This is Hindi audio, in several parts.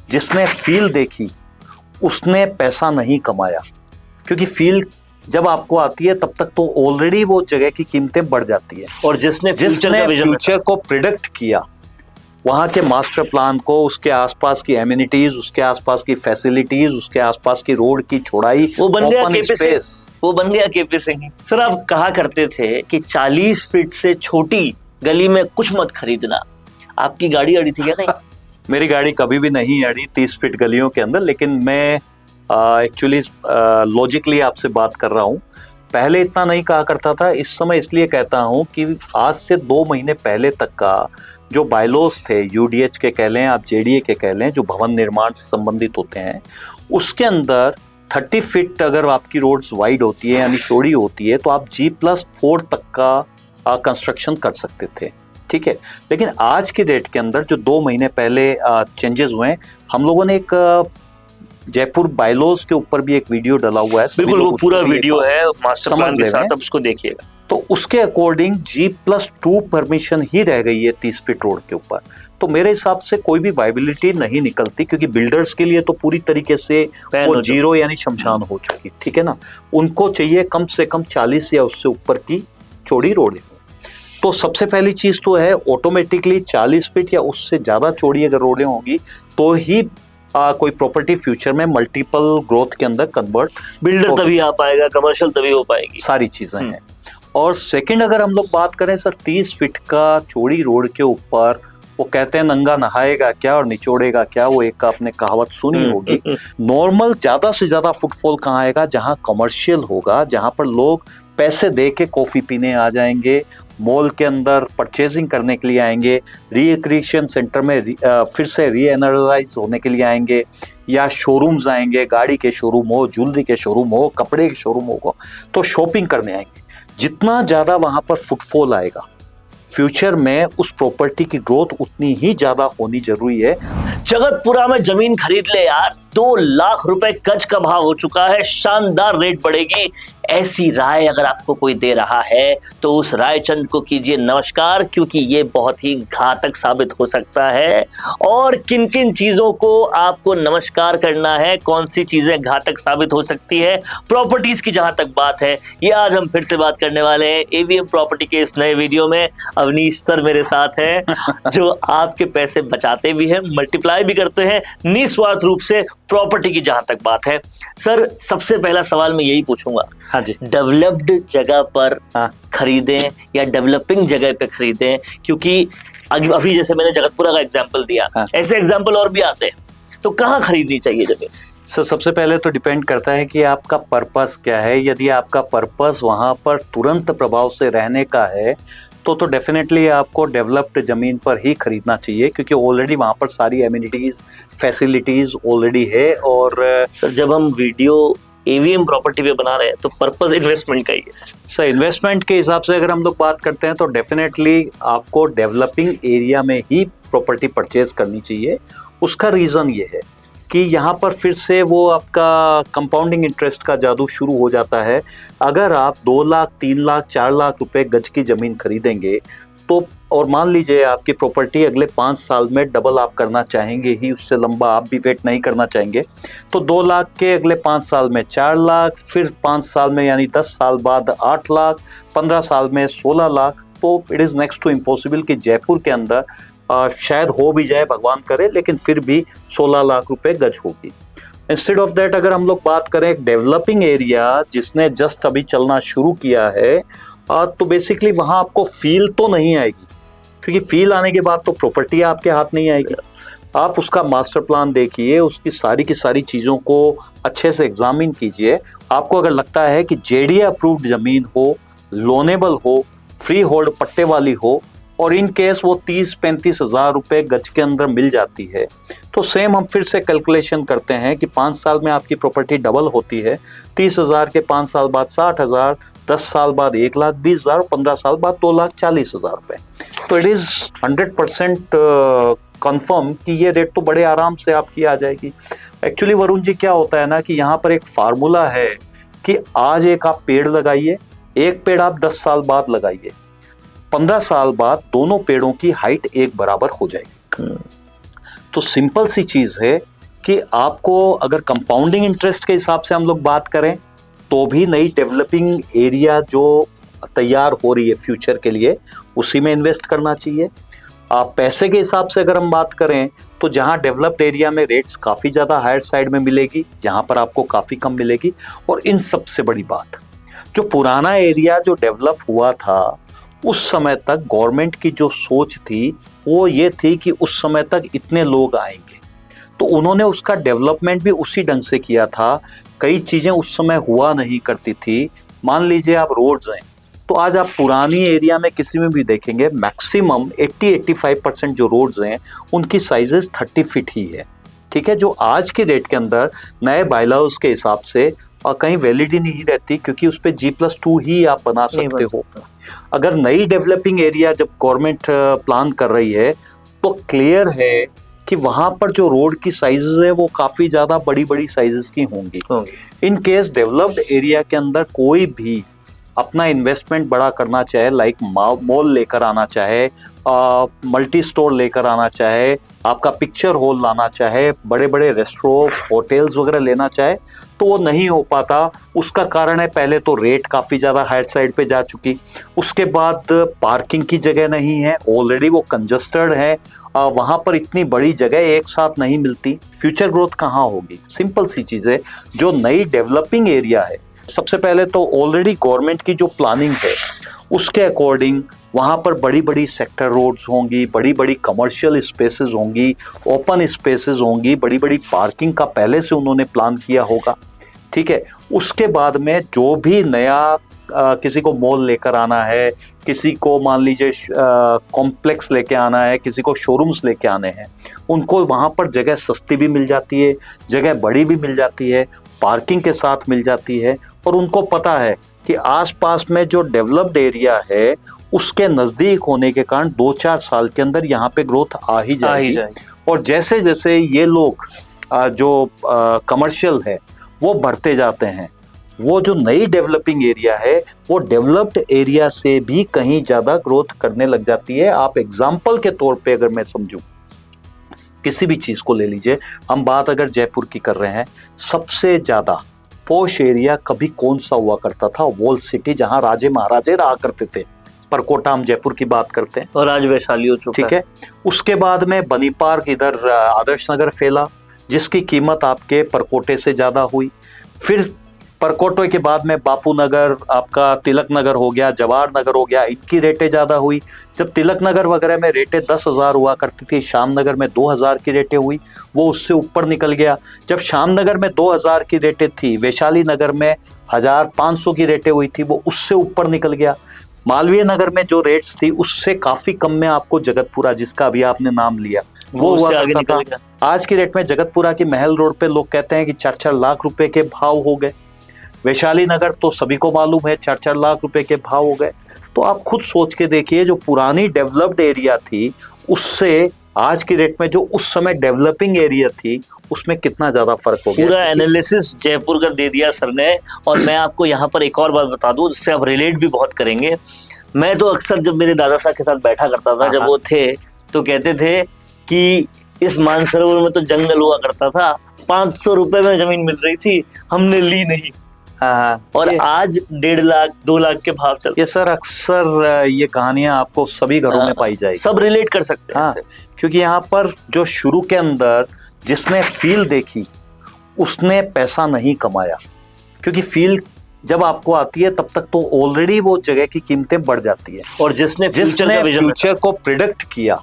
जिसने फील देखी उसने पैसा नहीं कमाया, क्योंकि फील जब आपको आती है तब तक तो ऑलरेडी वो जगह की कीमतें बढ़ जाती है। और जिसने फ्यूचर को प्रिडिक्ट किया, वहां के मास्टर प्लान को, उसके आसपास की एमिनिटीज, उसके आसपास की फैसिलिटीज, उसके आसपास की रोड की चौड़ाई, वो बन गया ओपन स्पेस, वो बन गया केपी सिंह। सर आप कहा करते थे कि 40 फीट से छोटी गली में कुछ मत खरीदना, आपकी गाड़ी अड़ी थी क्या? नहीं मेरी गाड़ी कभी भी नहीं अड़ी 30 फीट गलियों के अंदर, लेकिन मैं एक्चुअली लॉजिकली आपसे बात कर रहा हूँ। पहले इतना नहीं कहा करता था, इस समय इसलिए कहता हूँ कि आज से 2 महीने पहले तक का जो बायलॉज थे, यूडीएच के कह लें, आप जेडीए के कह लें, जो भवन निर्माण से संबंधित होते हैं, उसके अंदर 30 फीट अगर आपकी रोड्स वाइड होती है यानी चौड़ी होती है तो आप G+4 तक का कंस्ट्रक्शन कर सकते थे, ठीक है। लेकिन आज की डेट के अंदर जो 2 महीने पहले चेंजेस हुए हैं, हम लोगों ने एक जयपुर बायलॉज के ऊपर भी एक वीडियो डाला हुआ है, बिल्कुल वो पूरा वीडियो है मास्टर प्लान के साथ, अब उसको देखिएगा। तो उसके अकॉर्डिंग G+2 परमिशन ही रह गई है 30 फीट रोड के ऊपर। तो मेरे हिसाब से कोई भी वायबिलिटी नहीं निकलती, क्योंकि बिल्डर्स के लिए तो पूरी तरीके से वो जीरो यानी शमशान हो चुकी, ठीक है ना। उनको चाहिए कम से कम 40 या उससे ऊपर की चौड़ी रोडें। तो सबसे पहली चीज तो है ऑटोमेटिकली 40 फीट या उससे ज्यादा चौड़ी अगर रोडें होंगी तो ही कोई प्रॉपर्टी फ्यूचर में मल्टीपल ग्रोथ के अंदर कन्वर्ट, बिल्डर तभी आ पाएगा, कमर्शियल तभी हो पाएगी, सारी चीजें हैं। और सेकंड अगर हम लोग बात करें सर, 30 फीट का चौड़ी रोड के ऊपर वो कहते हैं नंगा नहाएगा क्या और निचोड़ेगा क्या, वो एक आपने कहावत सुनी होगी। नॉर्मल ज्यादा से ज्यादा फुटफॉल कहाँ आएगा? जहां कमर्शियल होगा, जहां पर लोग पैसे दे के कॉफी पीने आ जाएंगे, मॉल के अंदर परचेजिंग करने के लिए आएंगे, रिक्रिएशन सेंटर में फिर से री एनर्जाइज होने के लिए आएंगे, या शोरूम्स आएंगे, गाड़ी के शोरूम हो, ज्वेलरी के शोरूम हो, कपड़े के शोरूम हो, तो शॉपिंग करने आएंगे। जितना ज्यादा वहां पर फुटफॉल आएगा, फ्यूचर में उस प्रॉपर्टी की ग्रोथ उतनी ही ज्यादा होनी जरूरी है। जगतपुरा में जमीन खरीद ले यार, 2 लाख रुपए गज का भाव हो चुका है, शानदार रेट बढ़ेगी। ऐसी राय अगर आपको कोई दे रहा है तो उस रायचंद को कीजिए नमस्कार, क्योंकि ये बहुत ही घातक साबित हो सकता है। और किन किन चीजों को आपको नमस्कार करना है, कौन सी चीजें घातक साबित हो सकती है, प्रॉपर्टीज की जहां तक बात है, ये आज हम फिर से बात करने वाले हैं एवीएम प्रॉपर्टी के इस नए वीडियो में। अवनीश सर मेरे साथ हैं जो आपके पैसे बचाते भी हैं, मल्टीप्लाई भी करते हैं निस्वार्थ रूप से प्रॉपर्टी की जहां तक बात है। सर सबसे पहला सवाल मैं यही पूछूंगा, हाँ जी, डेवलप्ड जगह पर खरीदें या डेवलपिंग जगह पे खरीदें? क्योंकि अभी जैसे मैंने जगतपुरा का एग्जांपल दिया, ऐसे एग्जांपल और भी आते हैं, तो कहाँ खरीदनी चाहिए जमीन? सर सबसे पहले तो डिपेंड करता है कि आपका पर्पस क्या है। यदि आपका पर्पस वहां पर तुरंत प्रभाव से रहने का है तो डेफिनेटली आपको डेवलप्ड जमीन पर ही खरीदना चाहिए, क्योंकि ऑलरेडी वहां पर सारी एमिनिटीज, फैसिलिटीज ऑलरेडी है। और सर जब हम वीडियो एवीएम प्रॉपर्टी पे बना रहे हैं तो पर्पस इन्वेस्टमेंट का ही है। सर इन्वेस्टमेंट के हिसाब से अगर हम लोग बात करते हैं तो डेफिनेटली आपको डेवलपिंग एरिया में ही प्रॉपर्टी परचेज करनी चाहिए। उसका रीज़न ये है कि यहाँ पर फिर से वो आपका कंपाउंडिंग इंटरेस्ट का जादू शुरू हो जाता है। अगर आप 2 लाख, 3 लाख, 4 लाख रुपए गज की ज़मीन खरीदेंगे तो, और मान लीजिए आपकी प्रॉपर्टी अगले 5 साल में डबल आप करना चाहेंगे ही, उससे लंबा आप भी वेट नहीं करना चाहेंगे, तो 2 लाख के अगले 5 साल में 4 लाख, फिर 5 साल में यानी 10 साल बाद 8 लाख, 15 साल में 16 लाख, तो it is next to impossible कि जयपुर के अंदर शायद हो भी जाए, भगवान करे, लेकिन फिर भी 16 लाख रुपए गज होगी। इंस्टेड ऑफ दैट अगर हम लोग बात करें एक डेवलपिंग एरिया जिसने जस्ट अभी चलना शुरू किया है, तो बेसिकली वहां आपको फील तो नहीं आएगी, क्योंकि फील आने के बाद तो प्रॉपर्टी आपके हाथ नहीं आएगी। आप उसका मास्टर प्लान देखिए, उसकी सारी की सारी चीज़ों को अच्छे से एग्जामिन कीजिए। आपको अगर लगता है कि जेडीए अप्रूव्ड ज़मीन हो, लोनेबल हो, फ्री होल्ड पट्टे वाली हो, और इन केस वो 30-35 हज़ार रुपये गज के अंदर मिल जाती है, तो सेम हम फिर से कैलकुलेशन करते हैं कि 5 साल में आपकी प्रॉपर्टी डबल होती है। 30,000 के 5 साल बाद 60,000, 10 साल बाद 1,20,000, 15 साल बाद 2,40,000 रुपये। तो इट इज़ 100% कन्फर्म कि ये रेट तो बड़े आराम से आपकी आ जाएगी। एक्चुअली वरुण जी क्या होता है ना कि यहाँ पर एक फार्मूला है कि आज एक आप पेड़ लगाइए, एक पेड़ आप 10 साल बाद लगाइए, 15 साल बाद दोनों पेड़ों की हाइट एक बराबर हो जाएगी। तो सिंपल सी चीज है कि आपको अगर कंपाउंडिंग इंटरेस्ट के हिसाब से हम लोग बात करें तो भी नई डेवलपिंग एरिया जो तैयार हो रही है फ्यूचर के लिए उसी में इन्वेस्ट करना चाहिए। आप पैसे के हिसाब से अगर हम बात करें तो जहां डेवलप्ड एरिया में रेट्स काफ़ी ज़्यादा हायर साइड में मिलेगी, जहां पर आपको काफ़ी कम मिलेगी। और इन सबसे बड़ी बात, जो पुराना एरिया जो डेवलप हुआ था उस समय तक गवर्नमेंट की जो सोच थी वो ये थी कि उस समय तक इतने लोग आएंगे, तो उन्होंने उसका डेवलपमेंट भी उसी ढंग से किया था। कई चीज़ें उस समय हुआ नहीं करती थी। मान लीजिए आप रोड्स हैं, तो आज आप पुरानी एरिया में किसी में भी देखेंगे मैक्सिमम 80-85% जो रोड्स हैं उनकी साइजेस 30 फीट ही है। ठीक है, जो आज के डेट के अंदर नए बायलॉज के हिसाब से कहीं वैलिडिटी नहीं रहती, क्योंकि उस पर G+2 ही आप बना सकते हो। अगर नई डेवलपिंग एरिया जब गवर्नमेंट प्लान कर रही है तो क्लियर है कि वहां पर जो रोड की साइजेस है वो काफी ज्यादा बड़ी बड़ी साइजेस की होंगी। इन केस डेवलप्ड एरिया के अंदर कोई भी अपना इन्वेस्टमेंट बड़ा करना चाहे, लाइक मॉल लेकर आना चाहे, मल्टी स्टोर लेकर आना चाहे, आपका पिक्चर हॉल लाना चाहे, बड़े बड़े रेस्टोरेंट होटल्स वगैरह लेना चाहे, तो वो नहीं हो पाता। उसका कारण है पहले तो रेट काफ़ी ज़्यादा हायर साइड पे जा चुकी, उसके बाद पार्किंग की जगह नहीं है, ऑलरेडी वो कंजस्टेड है, वहाँ पर इतनी बड़ी जगह एक साथ नहीं मिलती। फ्यूचर ग्रोथ कहाँ होगी? सिंपल सी चीज़ है, जो नई डेवलपिंग एरिया है सबसे पहले तो ऑलरेडी गवर्नमेंट की जो प्लानिंग है उसके अकॉर्डिंग वहाँ पर बड़ी बड़ी सेक्टर रोड्स होंगी, बड़ी बड़ी कमर्शियल स्पेसेस होंगी, ओपन स्पेसेस होंगी, बड़ी बड़ी पार्किंग का पहले से उन्होंने प्लान किया होगा। ठीक है, उसके बाद में जो भी नया किसी को मॉल लेकर आना है, किसी को मान लीजिए कॉम्प्लेक्स लेके आना है, किसी को शोरूम्स लेके आने हैं, उनको वहाँ पर जगह सस्ती भी मिल जाती है, जगह बड़ी भी मिल जाती है, पार्किंग के साथ मिल जाती है। और उनको पता है कि आसपास में जो डेवलप्ड एरिया है उसके नज़दीक होने के कारण 2-4 साल के अंदर यहाँ पे ग्रोथ आ ही जाएगी। और जैसे जैसे ये लोग जो कमर्शियल है वो बढ़ते जाते हैं, वो जो नई डेवलपिंग एरिया है वो डेवलप्ड एरिया से भी कहीं ज़्यादा ग्रोथ करने लग जाती है। आप एग्जाम्पल के तौर पे अगर मैं समझूं, किसी भी चीज़ को ले लीजिए, हम बात अगर जयपुर की कर रहे हैं, सबसे ज़्यादा पॉश एरिया कभी कौन सा हुआ करता था? वॉल सिटी, जहाँ राजे महाराजे रहा करते थे। परकोटा हम जयपुर की बात करते हैं, और आज वैशाली हो चुका ठीक है। उसके बाद में बनी पार्क इधर आदर्श नगर फैला, जिसकी कीमत आपके परकोटे से ज़्यादा हुई। फिर परकोटे के बाद में बापू नगर, आपका तिलक नगर हो गया, जवाहर नगर हो गया, इनकी रेटें ज़्यादा हुई। जब तिलक नगर वगैरह में रेटें 10,000 हुआ करती थी, शाम नगर में 2,000 की रेटें हुई, वो उससे ऊपर निकल गया। जब शाम नगर में 2,000 की रेटें थी, वैशाली नगर में 1,500 की रेटें हुई थी, वो उससे ऊपर निकल गया। मालवीय नगर में जो रेट्स थी उससे काफ़ी कम में आपको जगतपुरा, जिसका अभी आपने नाम लिया, वो हुआ करता था। आज की रेट में जगतपुरा की महल रोड पे लोग कहते हैं कि 4-4 लाख रुपए के भाव हो गए। वैशाली नगर तो सभी को मालूम है 4-4 लाख रुपए के भाव हो गए। तो आप खुद सोच के देखिए, जो पुरानी डेवलप्ड एरिया थी उससे आज की डेट में जो उस समय डेवलपिंग एरिया थी उसमें कितना ज्यादा फर्क हो गया। पूरा एनालिसिस जयपुर का दे दिया सर ने। और मैं आपको यहाँ पर एक और बात बता दूं जिससे आप रिलेट भी बहुत करेंगे। मैं तो अक्सर जब मेरे दादा साहब के साथ बैठा करता था, जब वो थे, तो कहते थे कि इस मानसरोवर में तो जंगल हुआ करता था, 500 रुपए में जमीन मिल रही थी, हमने ली नहीं। और आज 1.5 लाख 2 लाख के भाव चल। ये सर अक्सर ये कहानियां आपको सभी घरों में पाई जाएगी, सब रिलेट कर सकते हैं। क्योंकि यहाँ पर जो शुरू के अंदर जिसने फील देखी उसने पैसा नहीं कमाया, क्योंकि फील जब आपको आती है तब तक तो ऑलरेडी वो जगह की कीमतें बढ़ जाती है। और जिसने फ्यूचर को प्रिडिक्ट किया,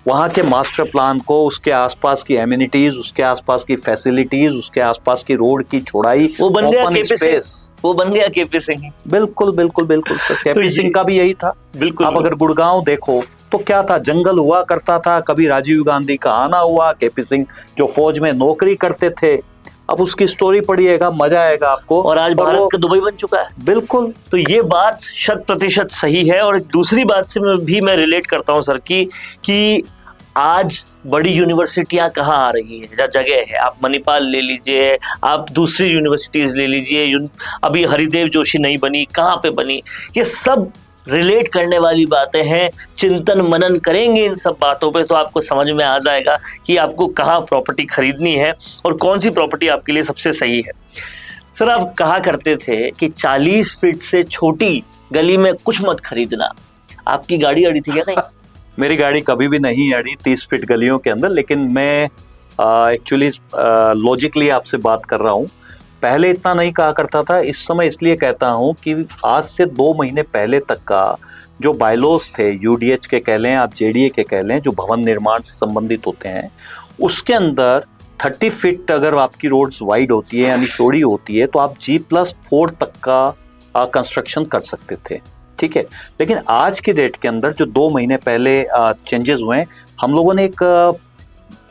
वहाँ के मास्टर प्लान को, उसके आसपास की एमिनिटीज, उसके आसपास की फैसिलिटीज, उसके आसपास की रोड की चौड़ाई, वो बन गया केपी सिंह। वो बन गया केपी सिंह। बिल्कुल बिल्कुल बिल्कुल सर, केपी सिंह का भी यही था। बिल्कुल। आप अगर गुड़गांव देखो तो क्या था, जंगल हुआ करता था, कभी राजीव गांधी का आना हुआ, केपी सिंह जो फौज में नौकरी करते थे, अब उसकी स्टोरी पढ़िएगा, मजा आएगा आपको। और आज भारत का दुबई बन चुका है। बिल्कुल। तो ये बात 100% सही है। और दूसरी बात से मैं रिलेट करता हूँ सर कि आज बड़ी यूनिवर्सिटियां कहाँ आ रही है, जगह है। आप मणिपाल ले लीजिए, आप दूसरी यूनिवर्सिटीज ले लीजिए, अभी हरिदेव जोशी नहीं बनी, कहाँ पे बनी, ये सब रिलेट करने वाली बातें हैं, चिंतन मनन करेंगे इन सब बातों पे तो आपको समझ में आ जाएगा कि आपको कहाँ प्रॉपर्टी खरीदनी है और कौन सी प्रॉपर्टी आपके लिए सबसे सही है। सर, आप कहा करते थे कि 40 फीट से छोटी गली में कुछ मत खरीदना। आपकी गाड़ी अड़ी थी क्या कहीं? मेरी गाड़ी कभी भी नहीं अड़ी 30 फीट गलियों के अंदर, लेकिन मैं एक्चुअली लॉजिकली आपसे बात कर रहा हूँ। पहले इतना नहीं कहा करता था, इस समय इसलिए कहता हूँ कि आज से 2 महीने पहले तक का जो बायलॉज थे, यूडीएच के कह लें आप, जेडीए के कह लें, जो भवन निर्माण से संबंधित होते हैं, उसके अंदर 30 फीट अगर आपकी रोड्स वाइड होती है यानी चौड़ी होती है तो आप G+4 तक का कंस्ट्रक्शन कर सकते थे, ठीक है। लेकिन आज की डेट के अंदर जो 2 महीने पहले चेंजेस हुए हैं, हम लोगों ने एक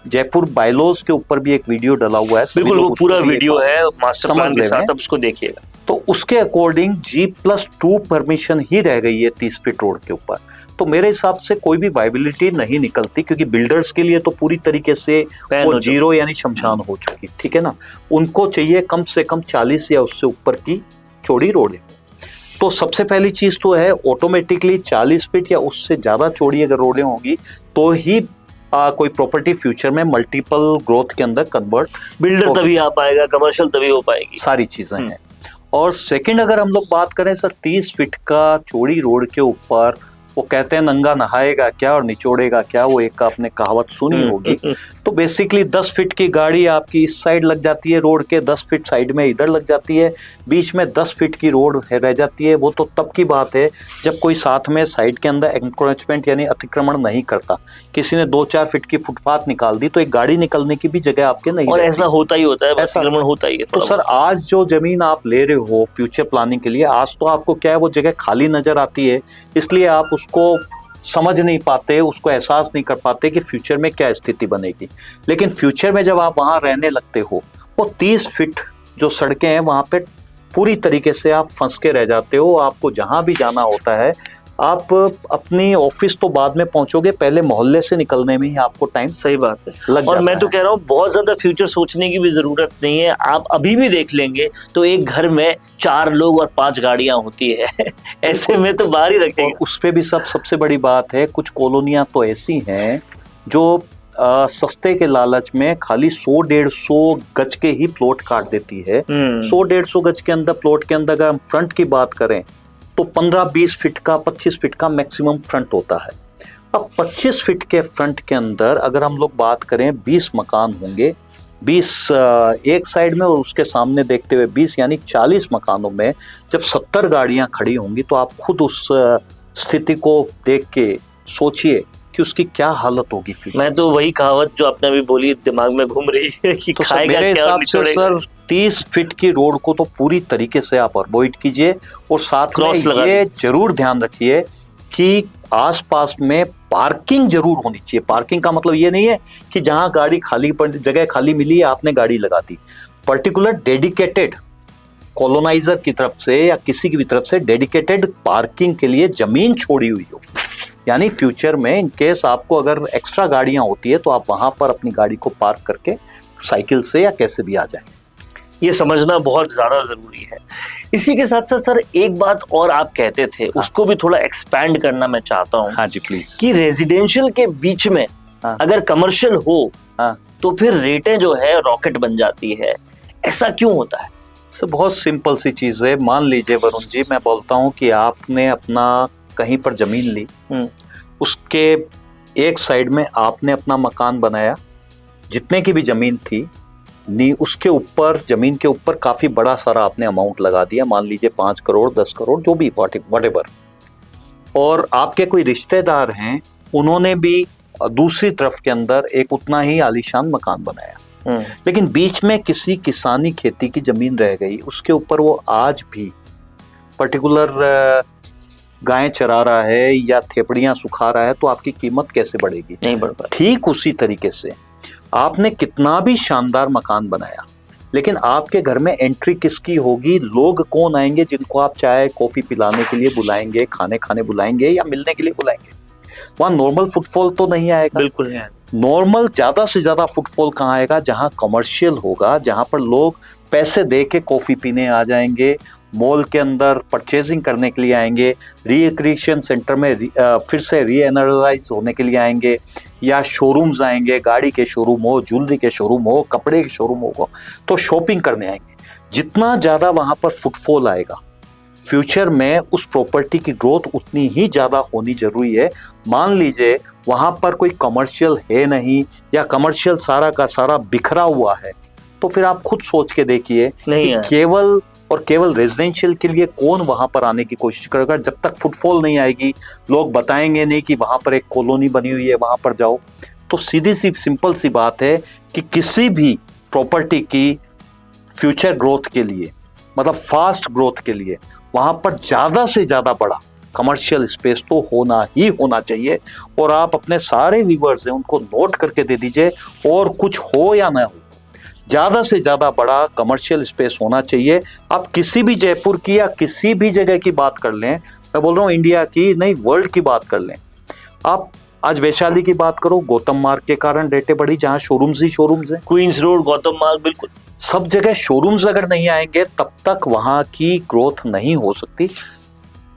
जयपुर बायलॉज के ऊपर भी एक वीडियो डाला हुआ है, बिल्कुल वो पूरा वीडियो है मास्टर प्लान के साथ, आप उसको देखिएगा। तो उसके अकॉर्डिंग G+2 परमिशन ही रह गई है 30 फीट रोड के ऊपर। तो मेरे हिसाब से कोई भी वायबिलिटी नहीं निकलती, क्योंकि बिल्डर्स के लिए तो पूरी तरीके से वो जीरो यानी शमशान हो चुकी, ठीक है ना। उनको चाहिए कम से कम 40 या उससे ऊपर की चौड़ी रोडें। तो सबसे पहली चीज तो है ऑटोमेटिकली 40 फीट या उससे ज्यादा चौड़ी अगर रोडें होंगी तो ही कोई प्रॉपर्टी फ्यूचर में मल्टीपल ग्रोथ के अंदर कन्वर्ट, बिल्डर तभी आ पाएगा, कमर्शियल तभी हो पाएगी, सारी चीजें हैं। और सेकंड अगर हम लोग बात करें सर, 30 फीट का चौड़ी रोड के ऊपर वो कहते हैं नंगा नहाएगा क्या और निचोड़ेगा क्या, वो एक आपने कहावत सुनी होगी। तो बेसिकली 10 फीट की गाड़ी आपकी इस साइड लग जाती है रोड के, 10 फीट साइड में इधर लग जाती है, बीच में 10 फीट की रोड रह जाती है। वो तो तब की बात है जब कोई साथ में साइड के अंदर एंक्रोचमेंट यानी अतिक्रमण नहीं करता। किसी ने 2-4 फीट की फुटपाथ निकाल दी तो एक गाड़ी निकलने की भी जगह आपके नहीं, और ऐसा होता ही होता है, अतिक्रमण होता ही है। तो सर आज जो जमीन आप ले रहे हो फ्यूचर प्लानिंग के लिए, आज तो आपको क्या है वो जगह खाली नजर आती है, इसलिए आप उसको समझ नहीं पाते, उसको एहसास नहीं कर पाते कि फ्यूचर में क्या स्थिति बनेगी। लेकिन फ्यूचर में जब आप वहां रहने लगते हो, वो 30 फीट जो सड़कें हैं वहां पे पूरी तरीके से आप फंस के रह जाते हो। आपको जहां भी जाना होता है, आप अपनी ऑफिस तो बाद में पहुंचोगे, पहले मोहल्ले से निकलने में ही आपको टाइम, सही बात है। और मैं तो कह रहा हूँ बहुत ज्यादा फ्यूचर सोचने की भी जरूरत नहीं है। आप अभी भी देख लेंगे तो एक घर में 4 लोग और 5 गाड़ियां होती है ऐसे में तो बाहर ही रखेंगे। उस पे भी सबसे बड़ी बात है, कुछ कॉलोनियां तो ऐसी हैं जो सस्ते के लालच में खाली 100-150 गज के ही प्लॉट काट देती है। 100-150 गज के अंदर प्लॉट के अंदर अगर हम फ्रंट की बात करें तो 15-20 फीट का, 25 फीट का मैक्सिमम फ्रंट होता है। अब 25 फीट के फ्रंट के अंदर अगर हम लोग बात करें 20 मकान होंगे, 20 एक साइड में और उसके सामने देखते हुए 20 यानी 40 मकानों में जब 70 गाड़ियां खड़ी होंगी तो आप खुद उस स्थिति को देख के सोचिए कि उसकी क्या हालत होगी। फिर मैं तो वही कहावत जो आपने अभी बोली दिमाग में घूम रही है कि तो खाएगा मेरे क्या और हिसाब से सर 30 फीट की रोड को तो पूरी तरीके से आप अवॉइड कीजिए। और साथ में ये जरूर ध्यान रखिए कि आसपास में पार्किंग जरूर होनी चाहिए। पार्किंग का मतलब ये नहीं है कि जहां गाड़ी खाली जगह खाली मिली है आपने गाड़ी लगा दी। पर्टिकुलर डेडिकेटेड कॉलोनाइजर की तरफ से या किसी की भी तरफ से डेडिकेटेड पार्किंग के लिए जमीन छोड़ी हुई हो, यानी फ्यूचर में इन केस आपको अगर एक्स्ट्रा गाड़ियां होती है तो आप वहां पर अपनी गाड़ी को पार्क करके साइकिल से या कैसे भी आ जाएं। ये समझना बहुत ज्यादा जरूरी है। इसी के साथ साथ सर एक बात और आप कहते थे, उसको भी थोड़ा एक्सपैंड करना मैं चाहता हूँ। हाँ जी प्लीज। कि रेजिडेंशियल के बीच में अगर कमर्शियल हो तो फिर रेटें जो है रॉकेट बन जाती है, ऐसा क्यों होता है? सर बहुत सिंपल सी चीज है। मान लीजिए वरुण जी, मैं बोलता हूँ कि आपने अपना कहीं पर जमीन ली, उसके एक साइड में आपने अपना मकान बनाया, जितने की भी जमीन थी उसके ऊपर जमीन के ऊपर काफी बड़ा सारा आपने अमाउंट लगा दिया, मान लीजिए 5 करोड़ 10 करोड़ जो भी व्हाटएवर। और आपके कोई रिश्तेदार हैं, उन्होंने भी दूसरी तरफ के अंदर एक उतना ही आलीशान मकान बनाया, लेकिन बीच में किसी किसानी खेती की जमीन रह गई, उसके ऊपर वो आज भी पर्टिकुलर गायें चरा रहा है या थेपड़ियां सुखा रहा है, तो आपकी कीमत कैसे बढ़ेगी? नहीं बढ़ पाएगी। ठीक उसी तरीके से आपने कितना भी शानदार मकान बनाया, लेकिन आपके घर में एंट्री किसकी होगी? लोग कौन आएंगे जिनको आप चाय कॉफी पिलाने के लिए बुलाएंगे, खाने खाने बुलाएंगे या मिलने के लिए बुलाएंगे? वहां नॉर्मल फुटफॉल तो नहीं आएगा। बिल्कुल नहीं आएगा। नॉर्मल ज्यादा से ज्यादा फुटफॉल कहाँ आएगा? जहां कमर्शियल होगा, जहां पर लोग पैसे दे के कॉफी पीने आ जाएंगे मॉल के अंदर परचेजिंग करने के लिए आएंगे, रिक्रिएशन सेंटर में फिर से री एनर्जाइज होने के लिए आएंगे, या शोरूम्स आएंगे, गाड़ी के शोरूम हो, ज्वेलरी के शोरूम हो, कपड़े के शोरूम हो, तो शॉपिंग करने आएंगे। जितना ज़्यादा वहाँ पर फुटफॉल आएगा, फ्यूचर में उस प्रॉपर्टी की ग्रोथ उतनी ही ज़्यादा होनी जरूरी है। मान लीजिए वहाँ पर कोई कमर्शियल है नहीं, या कमर्शियल सारा का सारा बिखरा हुआ है, तो फिर आप खुद सोच के देखिए कि केवल और केवल रेजिडेंशियल के लिए कौन वहां पर आने की कोशिश करेगा। जब तक फुटफॉल नहीं आएगी, लोग बताएंगे नहीं कि वहां पर एक कॉलोनी बनी हुई है, वहां पर जाओ। तो सीधी सी सिंपल सी बात है कि किसी भी प्रॉपर्टी की फ्यूचर ग्रोथ के लिए, मतलब फास्ट ग्रोथ के लिए, वहां पर ज्यादा से ज्यादा बड़ा कमर्शियल स्पेस तो होना ही होना चाहिए। और आप अपने सारे व्यूअर्स हैं उनको नोट करके दे दीजिए, और कुछ हो या ना हो, ज्यादा से ज्यादा बड़ा कमर्शियल स्पेस होना चाहिए। आप किसी भी जयपुर की या किसी भी जगह की बात कर लें, मैं बोल रहा हूँ इंडिया की नहीं, वर्ल्ड की बात कर लें। आप आज वैशाली की बात करो, गौतम मार्ग के कारण रेटें बढ़ी, जहां शोरूम्स ही शोरूम्स हैं, क्वींस रोड, गौतम मार्ग, बिल्कुल सब जगह शोरूम्स अगर नहीं आएंगे तब तक वहां की ग्रोथ नहीं हो सकती।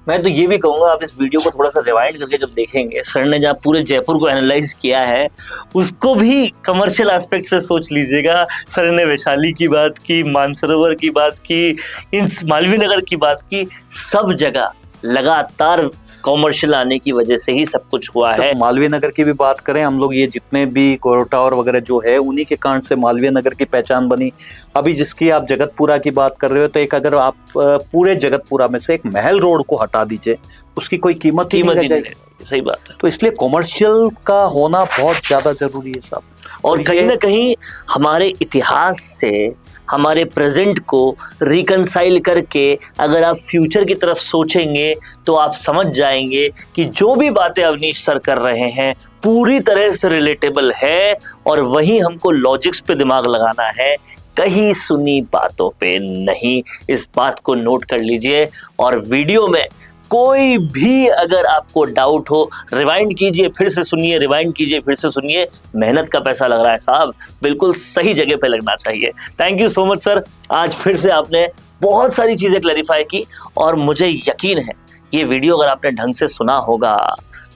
मैं तो ये भी कहूंगा, आप इस वीडियो को थोड़ा सा रिवाइंड करके जब देखेंगे, सर ने जहाँ पूरे जयपुर को एनालाइज किया है, उसको भी कमर्शियल एस्पेक्ट से सोच लीजिएगा। सर ने वैशाली की बात की, मानसरोवर की बात की, इन मालवीय नगर की बात की, सब जगह लगातार कॉमर्शियल आने की वजह से ही सब कुछ हुआ है। मालवीय नगर की भी बात करें हम लोग, ये जितने भी कोर टावर वगैरह जो है, उन्हीं के कारण से मालवीय नगर की पहचान बनी। अभी जिसकी आप जगतपुरा की बात कर रहे हो, तो एक अगर आप पूरे जगतपुरा में से एक महल रोड को हटा दीजिए, उसकी कोई कीमत ही नहीं रह जाएगी। सही बात है। तो इसलिए कॉमर्शियल का होना बहुत ज्यादा जरूरी है साहब। और कहीं ना कहीं हमारे इतिहास से हमारे प्रेजेंट को रिकंसाइल करके अगर आप फ्यूचर की तरफ सोचेंगे, तो आप समझ जाएंगे कि जो भी बातें अवनीश सर कर रहे हैं पूरी तरह से रिलेटेबल है, और वही हमको लॉजिक्स पे दिमाग लगाना है, कहीं सुनी बातों पे नहीं। इस बात को नोट कर लीजिए। और वीडियो में कोई भी अगर आपको डाउट हो, रिवाइंड कीजिए, फिर से सुनिए, रिवाइंड कीजिए, फिर से सुनिए। मेहनत का पैसा लग रहा है साहब, बिल्कुल सही जगह पे लगना चाहिए। Thank you so much sir, आज फिर से आपने बहुत सारी चीजें क्लैरिफाई की, और मुझे यकीन है ये वीडियो अगर आपने ढंग से सुना होगा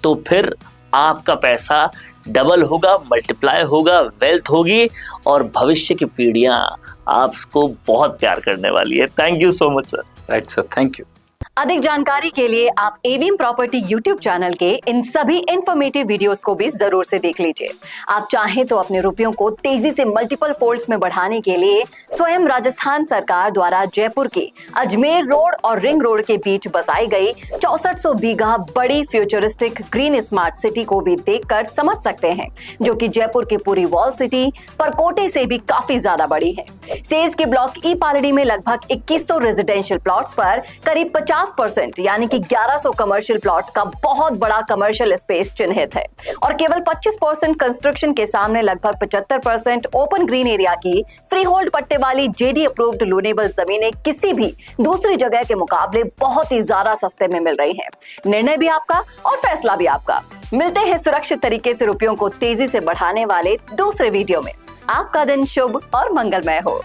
तो फिर आपका पैसा डबल होगा, मल्टीप्लाई होगा, वेल्थ होगी, और भविष्य की पीढ़ियां आपको बहुत प्यार करने वाली है। Thank you so much sir. Right sir, thank you. अधिक जानकारी के लिए आप एवीएम प्रॉपर्टी यूट्यूब चैनल के इन सभी इंफॉर्मेटिव वीडियोस को भी जरूर से देख लीजिए। आप चाहें तो अपने रुपयों को तेजी से मल्टीपल फोल्ड्स में बढ़ाने के लिए स्वयं राजस्थान सरकार द्वारा जयपुर के अजमेर रोड और रिंग रोड के बीच बसाई गई 6400 बीघा बड़ी फ्यूचरिस्टिक ग्रीन स्मार्ट सिटी को भी देखकर समझ सकते हैं, जो कि जयपुर की पूरी वॉल सिटी परकोटे से भी काफी ज्यादा बड़ी है। सेज के ब्लॉक ई पालड़ी में लगभग 2100 रेजिडेंशियल प्लॉट्स पर करीब 50% यानी कि 1100 कमर्शियल प्लॉट्स का बहुत बड़ा कमर्शियल स्पेस चिन्हित है, और केवल 25% कंस्ट्रक्शन के सामने लगभग 75% ओपन ग्रीन एरिया की फ्री होल्ड पट्टे वाली जेडी अप्रूव्ड लोनेबल जमीनें किसी भी दूसरी जगह के मुकाबले बहुत ही ज्यादा सस्ते में मिल रही हैं। निर्णय भी आपका और फैसला भी आपका। मिलते हैं सुरक्षित तरीके से रुपयों को तेजी से बढ़ाने वाले दूसरे वीडियो में। आपका दिन शुभ और मंगलमय हो।